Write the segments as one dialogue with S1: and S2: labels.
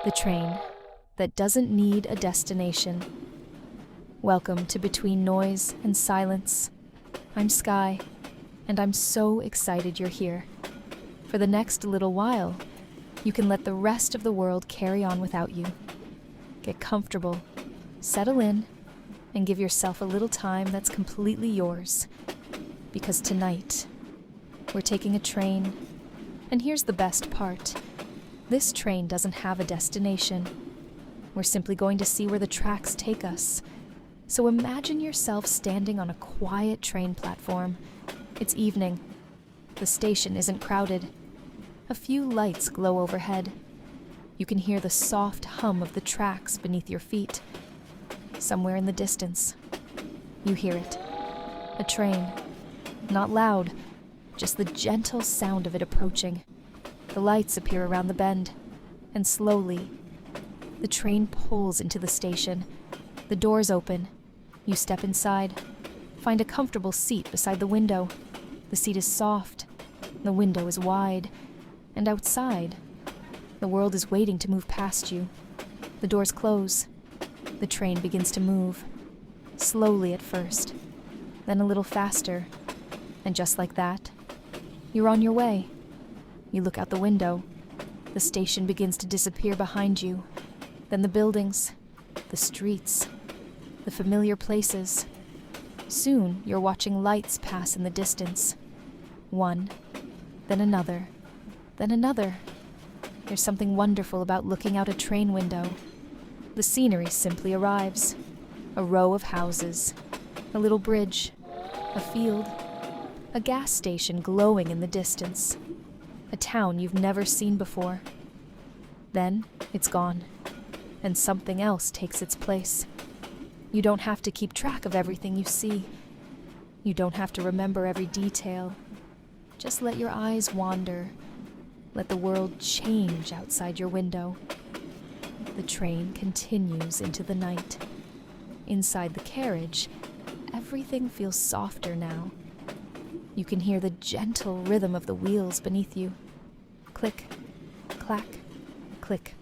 S1: The train that doesn't need a destination. Welcome to Between Noise and Silence. I'm Skye, and I'm so excited you're here. For the next little while, you can let the rest of the world carry on without you. Get comfortable, settle in, and give yourself a little time that's completely yours. Because tonight, we're taking a train, and here's the best part. This train doesn't have a destination. We're simply going to see where the tracks take us. So imagine yourself standing on a quiet train platform. It's evening. The station isn't crowded. A few lights glow overhead. You can hear the soft hum of the tracks beneath your feet. Somewhere in the distance, you hear it. A train. Not loud, just the gentle sound of it approaching. The lights appear around the bend, and slowly, the train pulls into the station. The doors open. You step inside, find a comfortable seat beside the window. The seat is soft, the window is wide, and outside, the world is waiting to move past you. The doors close. The train begins to move, slowly at first, then a little faster, and just like that, you're on your way. You look out the window. The station begins to disappear behind you. Then the buildings, the streets, the familiar places. Soon, you're watching lights pass in the distance. One, then another, then another. There's something wonderful about looking out a train window. The scenery simply arrives. A row of houses, a little bridge, a field, a gas station glowing in the distance. A town you've never seen before. Then it's gone, and something else takes its place. You don't have to keep track of everything you see. You don't have to remember every detail. Just let your eyes wander. Let the world change outside your window. The train continues into the night. Inside the carriage, everything feels softer now. You can hear the gentle rhythm of the wheels beneath you. Click, clack, click,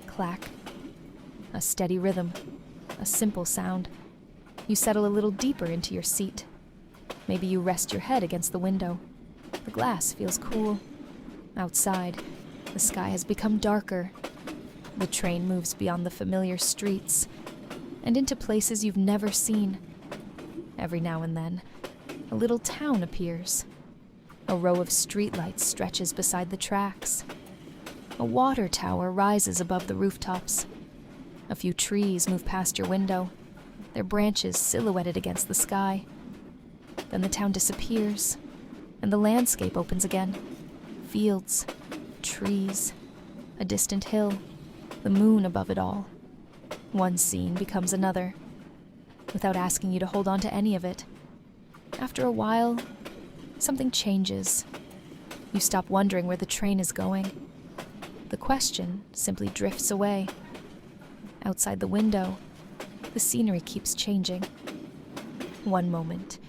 S1: clack. A steady rhythm, a simple sound. You settle a little deeper into your seat. Maybe you rest your head against the window. The glass feels cool. Outside, the sky has become darker. The train moves beyond the familiar streets and into places you've never seen. Every now and then, a little town appears. A row of streetlights stretches beside the tracks. A water tower rises above the rooftops. A few trees move past your window, their branches silhouetted against the sky. Then the town disappears, and the landscape opens again. Fields, trees, a distant hill, the moon above it all. One scene becomes another, without asking you to hold on to any of it. After a while, something changes. You stop wondering where the train is going. The question simply drifts away. Outside the window, the scenery keeps changing. One moment,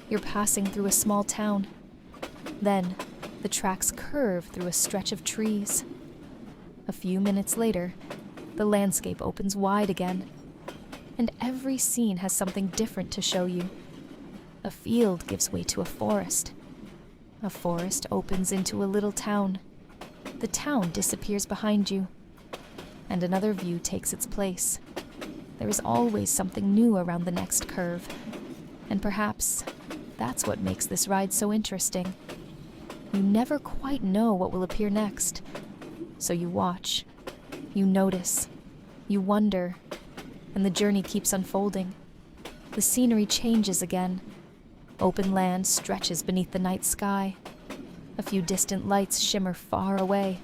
S1: you're passing through a small town. Then, the tracks curve through a stretch of trees. A few minutes later, the landscape opens wide again, and every scene has something different to show you. A field gives way to a forest. A forest opens into a little town. The town disappears behind you, and another view takes its place. There is always something new around the next curve, and perhaps that's what makes this ride so interesting. You never quite know what will appear next, so you watch, you notice, you wonder, and the journey keeps unfolding. The scenery changes again. Open land stretches beneath the night sky. A few distant lights shimmer far away.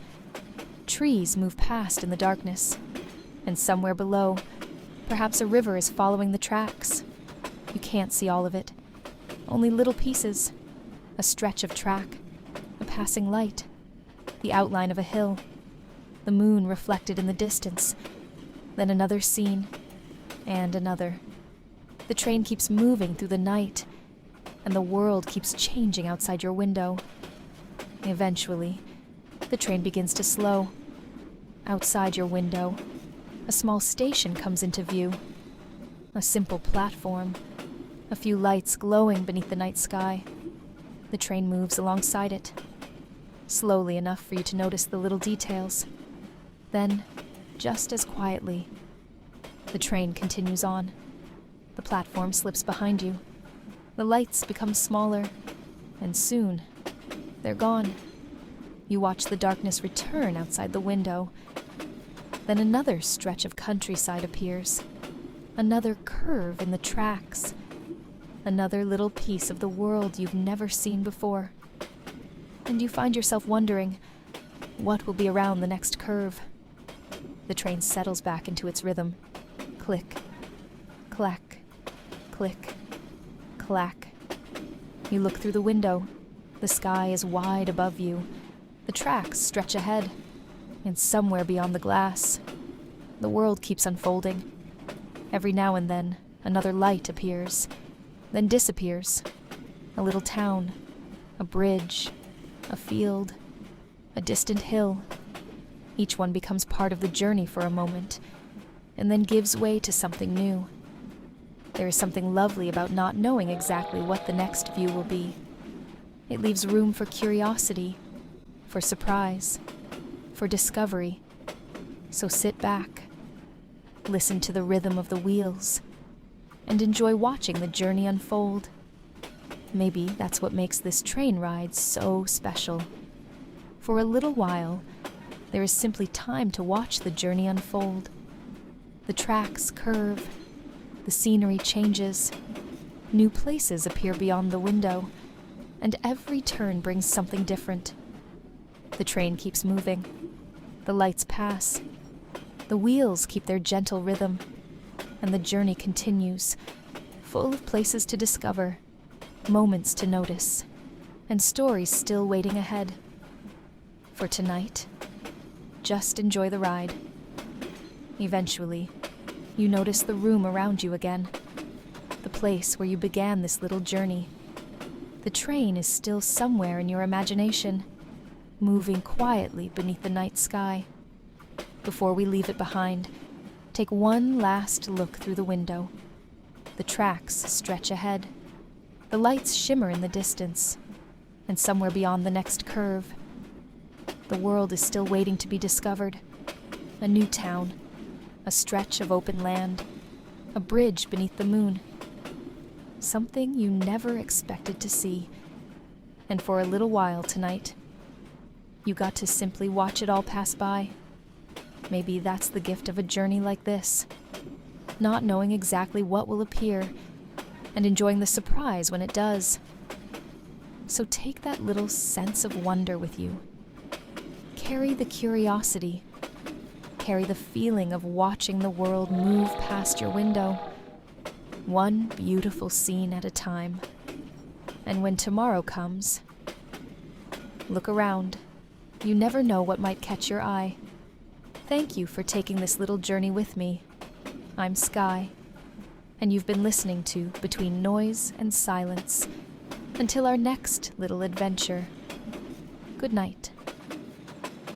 S1: Trees move past in the darkness, and somewhere below, perhaps a river is following the tracks. You can't see all of it, only little pieces, a stretch of track, a passing light, the outline of a hill, the moon reflected in the distance, then another scene, and another. The train keeps moving through the night, and the world keeps changing outside your window. Eventually, the train begins to slow. outside your window, a small station comes into view. A simple platform, a few lights glowing beneath the night sky. The train moves alongside it, slowly enough for you to notice the little details. Then, just as quietly, the train continues on. The platform slips behind you. The lights become smaller, and soon, they're gone. You watch the darkness return outside the window. Then another stretch of countryside appears. Another curve in the tracks. Another little piece of the world you've never seen before. And you find yourself wondering, what will be around the next curve? The train settles back into its rhythm. Click, clack, click, clack. You look through the window. The sky is wide above you. The tracks stretch ahead. And somewhere beyond the glass, the world keeps unfolding. Every now and then, another light appears, then disappears. A little town, a bridge, a field, a distant hill. Each one becomes part of the journey for a moment, and then gives way to something new. There is something lovely about not knowing exactly what the next view will be. It leaves room for curiosity, for surprise, for discovery. So sit back, listen to the rhythm of the wheels, and enjoy watching the journey unfold. Maybe that's what makes this train ride so special. For a little while, there is simply time to watch the journey unfold. The tracks curve, the scenery changes, new places appear beyond the window, and every turn brings something different. The train keeps moving. The lights pass. The wheels keep their gentle rhythm. And the journey continues, full of places to discover, moments to notice, and stories still waiting ahead. For tonight, just enjoy the ride. Eventually, you notice the room around you again, the place where you began this little journey. The train is still somewhere in your imagination, moving quietly beneath the night sky. Before we leave it behind, take one last look through the window. The tracks stretch ahead. The lights shimmer in the distance, and somewhere beyond the next curve, the world is still waiting to be discovered. A new town, a stretch of open land, a bridge beneath the moon. Something you never expected to see. And for a little while tonight, you got to simply watch it all pass by. Maybe that's the gift of a journey like this. Not knowing exactly what will appear, and enjoying the surprise when it does. So take that little sense of wonder with you. Carry the curiosity. Carry the feeling of watching the world move past your window. One beautiful scene at a time. And when tomorrow comes, look around. You never know what might catch your eye. Thank you for taking this little journey with me. I'm Skye, and you've been listening to Between Noise and Silence. Until our next little adventure. Good night.